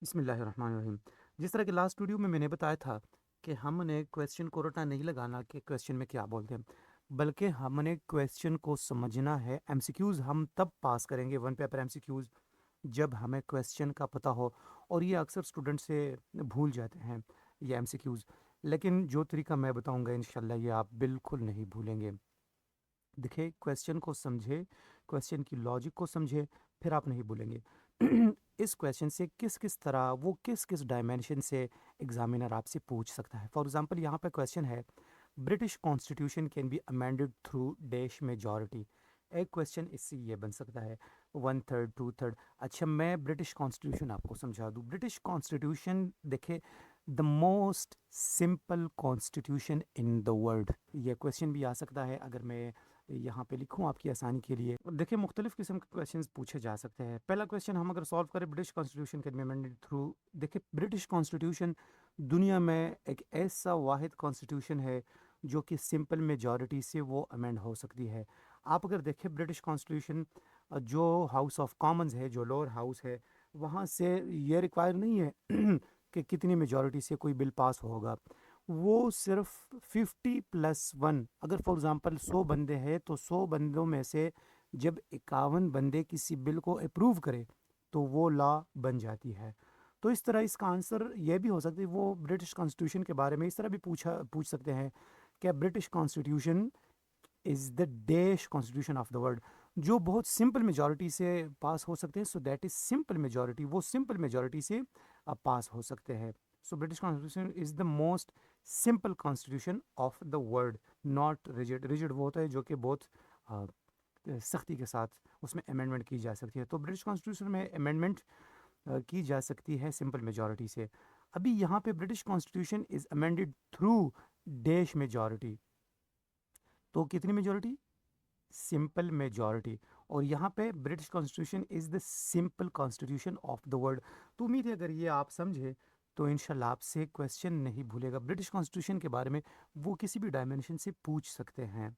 बिस्मिल्लाहिर्रहमानिर्रहीम। जिस तरह के लास्ट वीडियो में मैंने बताया था कि हमने क्वेश्चन को रटा नहीं लगाना कि क्वेश्चन में क्या बोलते हैं, बल्कि हमने क्वेश्चन को समझना है। एमसीक्यूज़ हम तब पास करेंगे वन पेपर एमसीक्यूज़ जब हमें क्वेश्चन का पता हो। और ये अक्सर स्टूडेंट से भूल जाते हैं ये एमसीक्यूज़, लेकिन जो तरीका मैं बताऊंगा इंशाल्लाह ये आप बिल्कुल नहीं भूलेंगे। देखिए, क्वेश्चन को समझे, क्वेश्चन की लॉजिक को समझे, फिर आप नहीं भूलेंगे। इस क्वेश्चन से किस किस तरह, वो किस किस डायमेंशन से एग्जामिनर आपसे पूछ सकता है। फॉर एग्जांपल यहाँ पे क्वेश्चन है, British constitution can be amended through dash majority. एक क्वेश्चन इससे ये बन सकता है, वन थर्ड, टू थर्ड। अच्छा, मैं ब्रिटिश कॉन्स्टिट्यूशन आपको समझा दूँ। ब्रिटिश कॉन्स्टिट्यूशन देखे, the most simple constitution in the world. ये क्वेश्चन भी आ सकता है अगर मैं यहाँ पे लिखूँ आपकी आसानी के लिए। देखिए, मुख्तलिफ किस्म के क्वेश्चंस पूछे जा सकते हैं। पहला क्वेश्चन हम अगर सॉल्व करें, ब्रिटिश कॉन्स्टिट्यूशन के अमेंडमेंट थ्रू। देखिए, ब्रिटिश कॉन्स्टिट्यूशन दुनिया में एक ऐसा वाहिद कॉन्स्टिट्यूशन है जो कि सिंपल मेजॉरिटी से वो अमेंड हो सकती है। आप अगर देखें ब्रिटिश कॉन्स्टिट्यूशन, जो हाउस ऑफ कॉमन्स है, जो लोअर हाउस है, वहाँ से ये रिक्वायर नहीं है कि कितनी मेजॉरिटी से कोई बिल पास होगा। वो सिर्फ 50+1, अगर फॉर एग्जांपल 100 बंदे हैं तो 100 बंदों में से जब 51 बंदे किसी बिल को अप्रूव करे तो वो लॉ बन जाती है। तो इस तरह इसका आंसर ये भी हो सकता है, वो ब्रिटिश कॉन्स्टिट्यूशन के बारे में इस तरह भी पूछ सकते हैं कि British constitution is the dash constitution of the world, जो बहुत सिंपल मेजॉरिटी से पास हो सकते हैं। So that is simple majority, वो सिंपल मेजॉरिटी से पास हो सकते हैं। So British constitution is the most simple constitution of the world, not rigid. Rigid वो होता है जो कि बहुत सख्ती के साथ उसमें अमेंडमेंट की जा सकती है। तो ब्रिटिश कॉन्स्टिट्यूशन में अमेंडमेंट की जा सकती है सिंपल मेजॉरिटी से। अभी यहाँ पे British constitution is amended through dash majority, तो कितनी मेजॉरिटी? Simple majority. और यहाँ पे British constitution is the simple constitution of the world. तो उम्मीद है अगर ये आप समझे तो इंशाल्लाह आपसे क्वेश्चन नहीं भूलेगा। ब्रिटिश कॉन्स्टिट्यूशन के बारे में वो किसी भी डायमेंशन से पूछ सकते हैं।